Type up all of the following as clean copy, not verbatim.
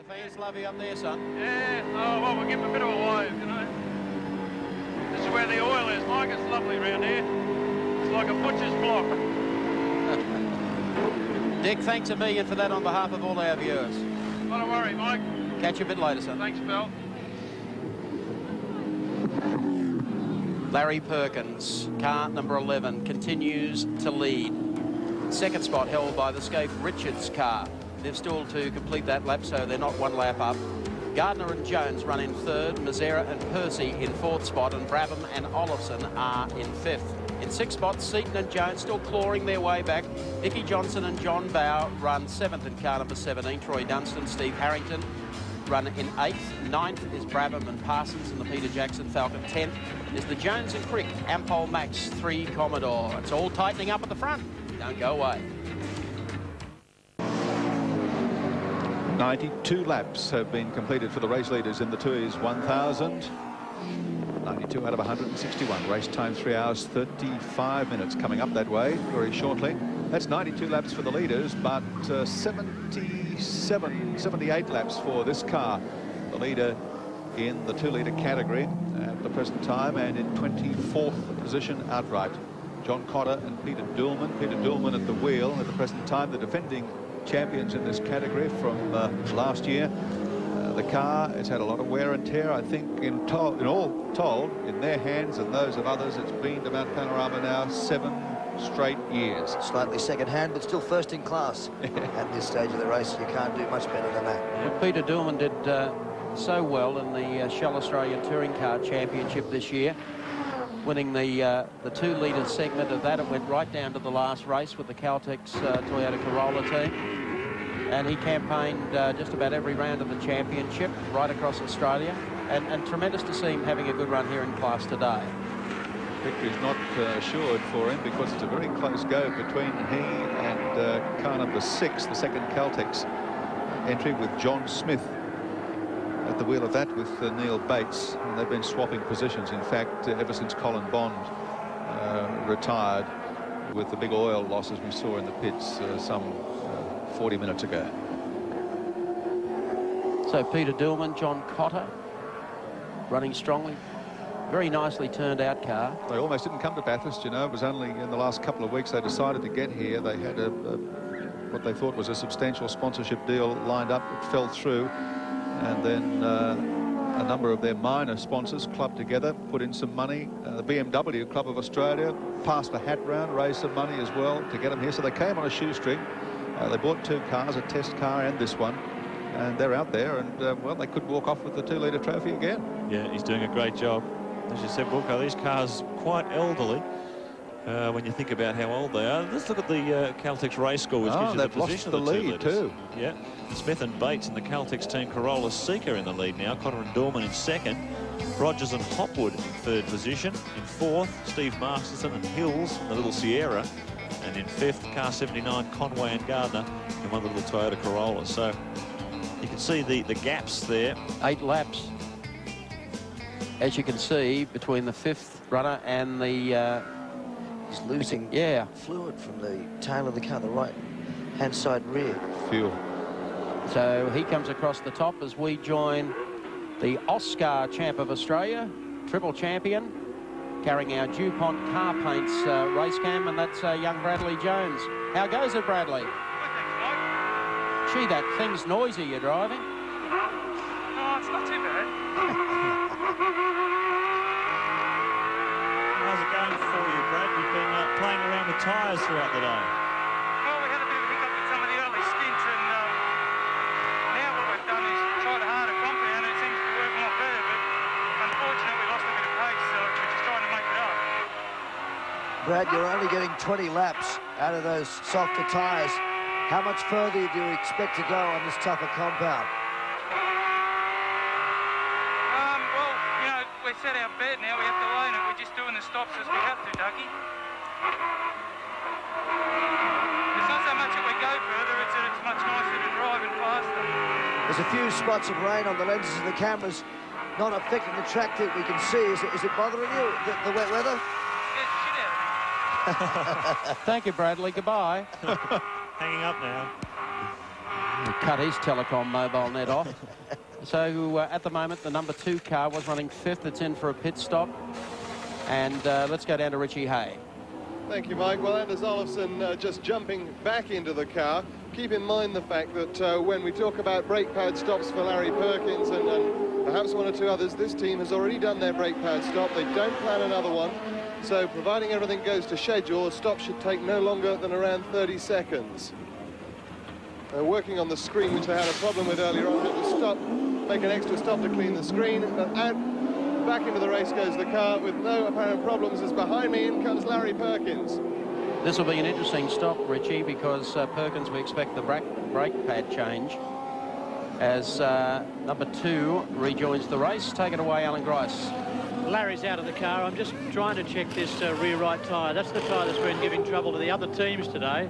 fans love you up there, son. Yeah, oh, well, we'll give them a bit of a wave, you know. This is where the oil is, Mike. It's lovely around here. It's like a butcher's block. Dick, thanks a million for that on behalf of all our viewers. Not a worry, Mike. Catch you a bit later, son. Thanks, Bill. Larry Perkins, car number 11, continues to lead. Second spot held by the Scaife Richards car. They've still to complete that lap, so they're not one lap up. Gardner and Jones run in third, Mazzara and Percy in fourth spot, and Brabham and Olofsson are in fifth. In sixth spot, Seaton and Jones still clawing their way back. Nicky Johnson and John Bow run seventh in car number 17. Troy Dunstan, Steve Harrington run in eighth. Ninth is Brabham and Parsons and the Peter Jackson Falcon. 10th is the Jones and Crick Ampol Max 3 Commodore. It's all tightening up at the front. Don't go away. 92 laps have been completed for the race leaders in the Tooheys 1000. 92 out of 161. Race time 3 hours 35 minutes. Coming up that way very shortly. That's 92 laps for the leaders, but 78 laps for this car, the leader in the 2-litre category at the present time, and in 24th position outright. John Cotter and Peter Dillman. Peter Dillman at the wheel at the present time, the defending champions in this category from last year. The car has had a lot of wear and tear. I think in all told, in their hands and those of others, it's been to Mount Panorama now 7 straight years. Slightly second hand, but still first in class at this stage of the race. You can't do much better than that. Well, Peter Dillman did so well in the Shell Australia Touring Car Championship this year, winning the 2-litre segment of that. It went right down to the last race with the Caltex Toyota Corolla team. And he campaigned just about every round of the championship right across Australia. And tremendous to see him having a good run here in class today. Victory's not assured for him because it's a very close go between he and car number 6, the second Caltex entry, with John Smith at the wheel of that with Neil Bates. And they've been swapping positions, in fact, ever since Colin Bond retired with the big oil losses we saw in the pits some 40 minutes ago. So Peter Dillman, John Cotter running strongly. Very nicely turned out car. They almost didn't come to Bathurst, you know. It was only in the last couple of weeks they decided to get here. They had what they thought was a substantial sponsorship deal lined up. It fell through, and then a number of their minor sponsors clubbed together, put in some money. The BMW Club of Australia passed the hat round, raised some money as well to get them here. So they came on a shoestring. They bought 2 cars, a test car and this one, and they're out there, and well, they could walk off with the 2-litre trophy again. Yeah, he's doing a great job. As you said, Wilco, these cars quite elderly when you think about how old they are. Let's look at the Caltex race score, which gives you the position of the lead too. Yeah, Smith and Bates in the Caltex team Corolla Seeker in the lead now. Cotter and Dorman in second. Rogers and Hopwood in third position. In fourth, Steve Masterson and Hills in the little Sierra. And in fifth, car 79, Conway and Gardner in one of the little Toyota Corolla. So you can see the gaps there. 8 laps, as you can see, between the 5th runner and the... He's losing fluid from the tail of the car, the right-hand side rear. Fuel. So he comes across the top as we join the Oscar Champ of Australia, triple champion, carrying our DuPont car paints race cam, and that's young Bradley Jones. How goes it, Bradley? Good, thanks, Mike. Gee, that thing's noisy you're driving. Oh, it's not too bad. How's it going for you, Brad? You've been playing around with tyres throughout the day. Well, we had a bit of a hiccup with some of the early stints, and now what we've done is tried a harder compound, and it seems to be working a lot better, but unfortunately we lost a bit of pace, so we're just trying to make it up. Brad, you're only getting 20 laps out of those softer tyres. How much further do you expect to go on this tougher compound? Well, you know, we set our bed now, we have to learn it. We're just doing the stops as we have to, Ducky. It's not so much that we go further, it's that it's much nicer to drive and faster. There's a few spots of rain on the lenses of the cameras, not affecting the track that we can see. Is it bothering you, the wet weather? Scares the shit out of me. Thank you, Bradley. Goodbye. Hanging up now. He cut his telecom mobile net off. So at the moment, the number 2 car was running 5th. It's in for a pit stop. And let's go down to Richie Hay. Thank you, Mike. Well, Anders Olofsson just jumping back into the car. Keep in mind the fact that when we talk about brake pad stops for Larry Perkins and perhaps one or two others, this team has already done their brake pad stop. They don't plan another one. So providing everything goes to schedule, a stop should take no longer than around 30 seconds. Working on the screen, which they had a problem with earlier on, had to stop, make an extra stop to clean the screen. But out, back into the race goes the car with no apparent problems, as behind me in comes Larry Perkins. This will be an interesting stop, Richie, because Perkins, we expect the brake pad change as number 2 rejoins the race. Take it away, Alan Grice. Larry's out of the car. I'm just trying to check this rear right tyre. That's the tyre that's been giving trouble to the other teams today.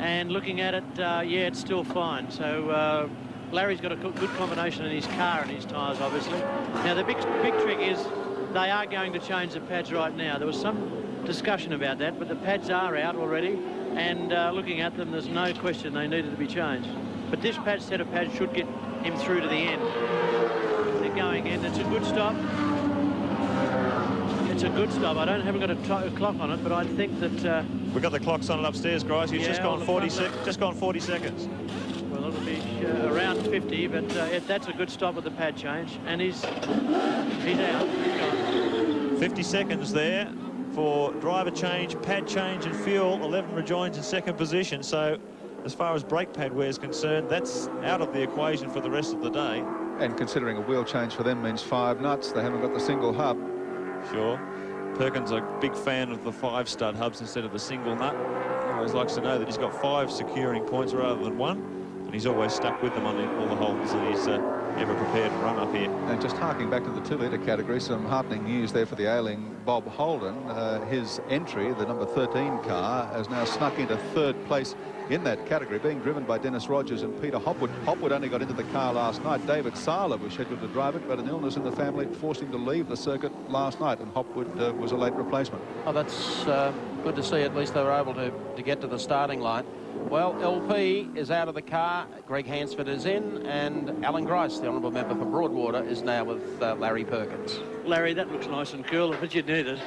And looking at it, yeah, it's still fine. So Larry's got a good combination in his car and his tyres, obviously. Now, the big trick is they are going to change the pads right now. There was some discussion about that, but the pads are out already. And looking at them, there's no question they needed to be changed. But this set of pads should get him through to the end. They're going in. It's a good stop. It's a good stop. I haven't got a clock on it, but I think that we've got the clocks on it upstairs, guys. He's just gone 40 seconds. Well, it'll be around 50, but that's a good stop with the pad change, and he's out. 50 seconds there for driver change, pad change, and fuel. 11 rejoins in 2nd position. So, as far as brake pad wear is concerned, that's out of the equation for the rest of the day. And considering a wheel change for them means 5 nuts, they haven't got the single hub. Sure. Perkins a big fan of the 5-stud hubs instead of the single nut. He always likes to know that he's got 5 securing points rather than 1, and he's always stuck with them on all the holes that he's ever prepared to run up here. And just harking back to the 2-litre category, some heartening news there for the ailing Bob Holden. His entry, the number 13 car, has now snuck into 3rd place in that category, being driven by Dennis Rogers and Peter Hopwood. Hopwood only got into the car last night. David Sala was scheduled to drive it, but an illness in the family forced him to leave the circuit last night, and Hopwood was a late replacement. Oh, that's good to see. At least they were able to get to the starting line. Well, LP is out of the car. Greg Hansford is in, and Alan Grice, the honourable member for Broadwater, is now with Larry Perkins. Larry, that looks nice and cool, but you'd need it.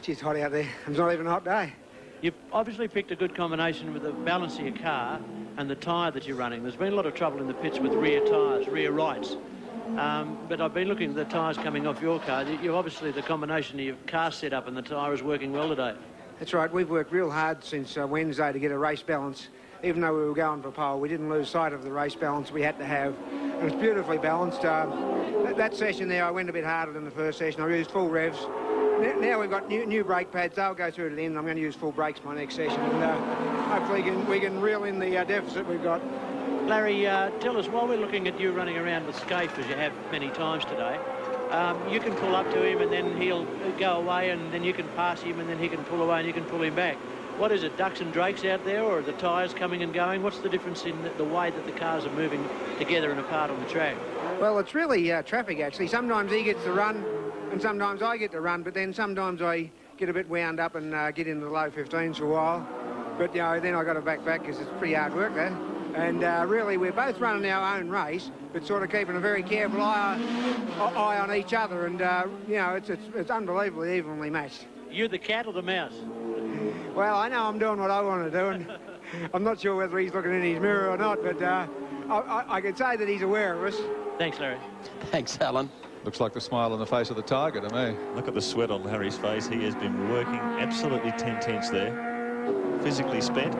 Gee, it's hot out there. It's not even a hot day. You've obviously picked a good combination with the balance of your car and the tyre that you're running. There's been a lot of trouble in the pits with rear tyres, rear rights. But I've been looking at the tyres coming off your car. You obviously, the combination of your car setup and the tyre is working well today. That's right. We've worked real hard since Wednesday to get a race balance. Even though we were going for pole, we didn't lose sight of the race balance we had to have. And it's beautifully balanced. That session there, I went a bit harder than the first session. I used full revs. Now we've got new brake pads. They'll go through to the end. I'm going to use full brakes my next session, and hopefully we can reel in the deficit we've got. Larry, tell us, while we're looking at you running around with Scaife, as you have many times today, you can pull up to him and then he'll go away, and then you can pass him and then he can pull away and you can pull him back. What is it, ducks and drakes out there, or are the tyres coming and going? What's the difference in the way that the cars are moving together and apart on the track? Well, it's really traffic, actually. Sometimes he gets the run and sometimes I get the run, but then sometimes I get a bit wound up and get into the low 15s for a while. But, you know, then I got to back because it's pretty hard work there. And really, we're both running our own race, but sort of keeping a very careful eye on each other. And, you know, it's unbelievably evenly matched. You the cat or the mouse? Well, I know I'm doing what I want to do, and I'm not sure whether he's looking in his mirror or not, but I can say that he's aware of us. Thanks, Larry. Thanks, Alan. Looks like the smile on the face of the Tiger to me. Look at the sweat on Larry's face. He has been working absolutely 10 tenths there. Physically spent.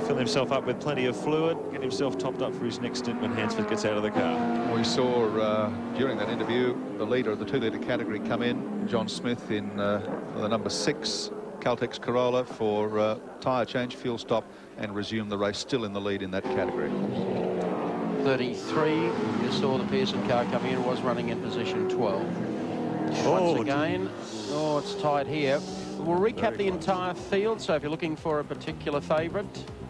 Fill himself up with plenty of fluid, get himself topped up for his next stint when Hansford gets out of the car. We saw during that interview the leader of the 2-litre category come in, John Smith, in the number 6 Caltex Corolla for tyre change, fuel stop, and resume the race, still in the lead in that category. 33, you saw the Pearson car coming in, was running in position 12. Once again, it's tight here. We'll recap the entire field, so if you're looking for a particular favourite,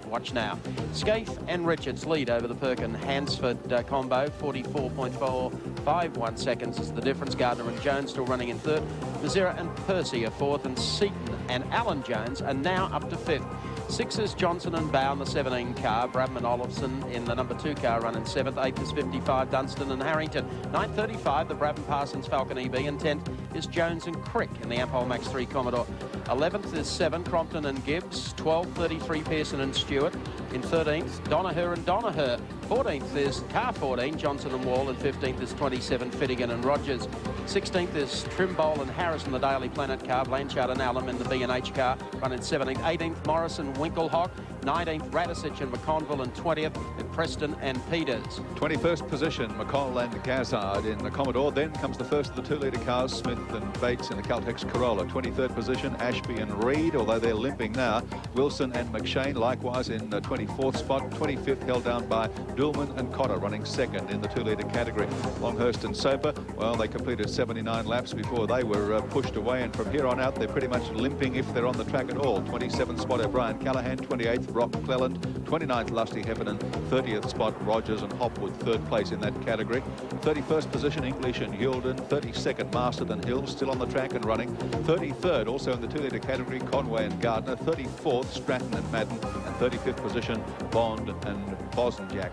watch now. Scaife and Richards lead over the Perkin-Hansford combo. 44.451 seconds is the difference. Gardner and Jones still running in 3rd. Mazera and Percy are 4th, and Seaton and Alan Jones are now up to 5th. 6 is Johnson and Bow in the 17 car. Bradman Olofsson in the number 2 car run in 7th. 8th is 55, Dunstan and Harrington. 9th, 35, the Bradman Parsons Falcon EB. And 10th is Jones and Crick in the Ampol Max 3 Commodore. 11th is 7, Crompton and Gibbs. 12th, 33, Pearson and Stewart. In 13th, Donaher and Donaher. 14th is car 14, Johnson and Wall. And 15th is 27, Finnegan and Rogers. 16th is Trimble and Harris in the Daily Planet car. Blanchard and Allen in the B&H car run in 17th. 18th, Morrison, Winkelhock. 19th, Radisich and McConville. And 20th, Preston and Peters. 21st position, McCall and Gazard in the Commodore. Then comes the first of the 2-litre cars, Smith and Bates in the Caltex Corolla. 23rd position, Ashby and Reed, although they're limping now. Wilson and McShane likewise in the 24th spot. 25th held down by Dulman and Cotter, running 2nd in the 2-litre category. Longhurst and Soper, well, they completed 79 laps before they were pushed away, and from here on out they're pretty much limping if they're on the track at all. 27th spot O'Brien Callahan, 28th Brock Cleland, 29th Lusty Heffernan, 30th spot Rogers and Hopwood, 3rd place in that category. 31st position English and Yulden, 32nd Masterton Hill, still on the track and running. 33rd also in the 2-litre category Conway and Gardner, 34th Stratton and Madden, and 35th position Bond and Bosniak.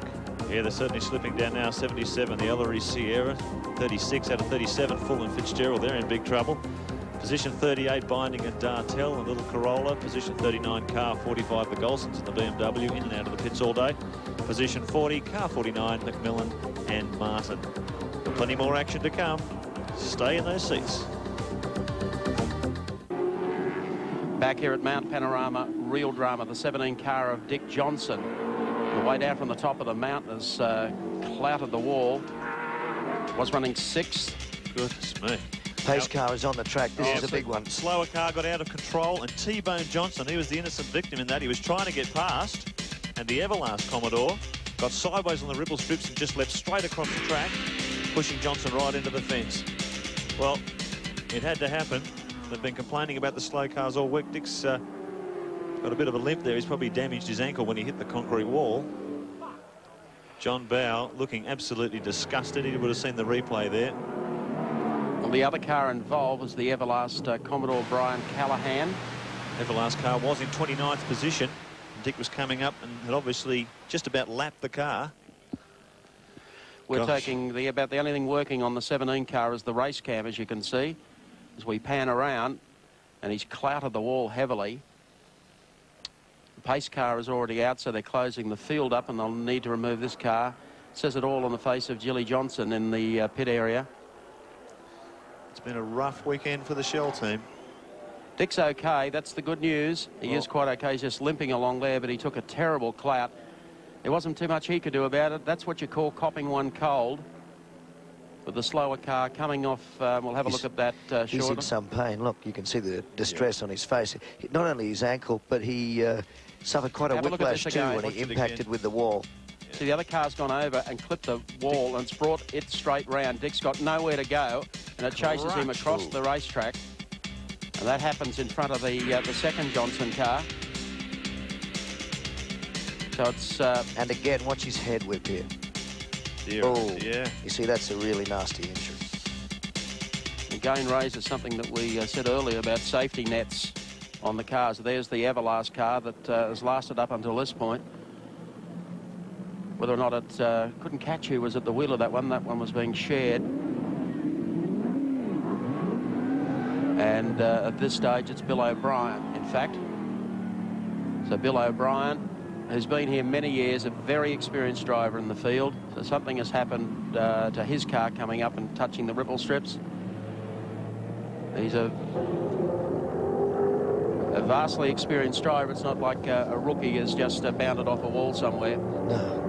Yeah, they're certainly slipping down now. 77, the Ellery Sierra. 36 out of 37, Full and Fitzgerald. They're in big trouble. Position 38, Binding and Dartell, a little Corolla. Position 39, car 45, the Golsons in the BMW, in and out of the pits all day. Position 40, car 49, McMillan and Martin. Plenty more action to come. Stay in those seats. Back here at Mount Panorama, real drama. The 17 car of Dick Johnson. The way down from the top of the mountain has clouted the wall. Was running 6th. Goodness me. Pace car is on the track. This is a big one. Slower car got out of control, and T-Bone Johnson, he was the innocent victim in that. He was trying to get past, and the Everlast Commodore got sideways on the ripple strips and just left straight across the track, pushing Johnson right into the fence. Well, it had to happen. They've been complaining about the slow cars all week. Dick's got a bit of a limp there. He's probably damaged his ankle when he hit the concrete wall. John Bow looking absolutely disgusted. He would have seen the replay there. Well, the other car involved was the Everlast Commodore Brian Callahan. Everlast car was in 29th position. Dick was coming up and had obviously just about lapped the car. We're taking about the only thing working on the 17 car is the race cam, as you can see, as we pan around, and he's clouted the wall heavily. The pace car is already out, so they're closing the field up, and they'll need to remove this car. It says it all on the face of Jilly Johnson in the pit area. It's been a rough weekend for the Shell team. Dick's okay. That's the good news. He is quite okay. He's just limping along there, but he took a terrible clout. There wasn't too much he could do about it. That's what you call copping one cold. With the slower car coming off, we'll have a look at that shortly. He's in some pain. Look, you can see the distress on his face. Not only his ankle, but he suffered quite a whiplash too when he impacted with the wall. See, the other car's gone over and clipped the wall, and it's brought it straight round. Dick's got nowhere to go, and it chases him across the racetrack. And that happens in front of the second Johnson car. So it's... and again, watch his head whip here. Yeah. You see, that's a really nasty injury. Again raises something that we said earlier about safety nets on the cars. There's the Everlast car that has lasted up until this point. Whether or not it couldn't catch who was at the wheel of that one was being shared. And at this stage, it's Bill O'Brien, in fact. So Bill O'Brien, who's been here many years, a very experienced driver in the field. So something has happened to his car coming up and touching the ripple strips. He's a vastly experienced driver. It's not like a rookie has just bounded off a wall somewhere. No.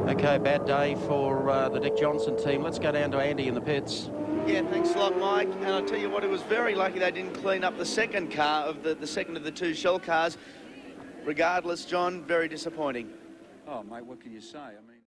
Okay, bad day for the Dick Johnson team. Let's go down to Andy in the pits. Yeah, thanks a lot, Mike. And I'll tell you what, it was very lucky they didn't clean up the second car of the second of the two Shell cars. Regardless, John, very disappointing. Oh, mate, what can you say? I mean...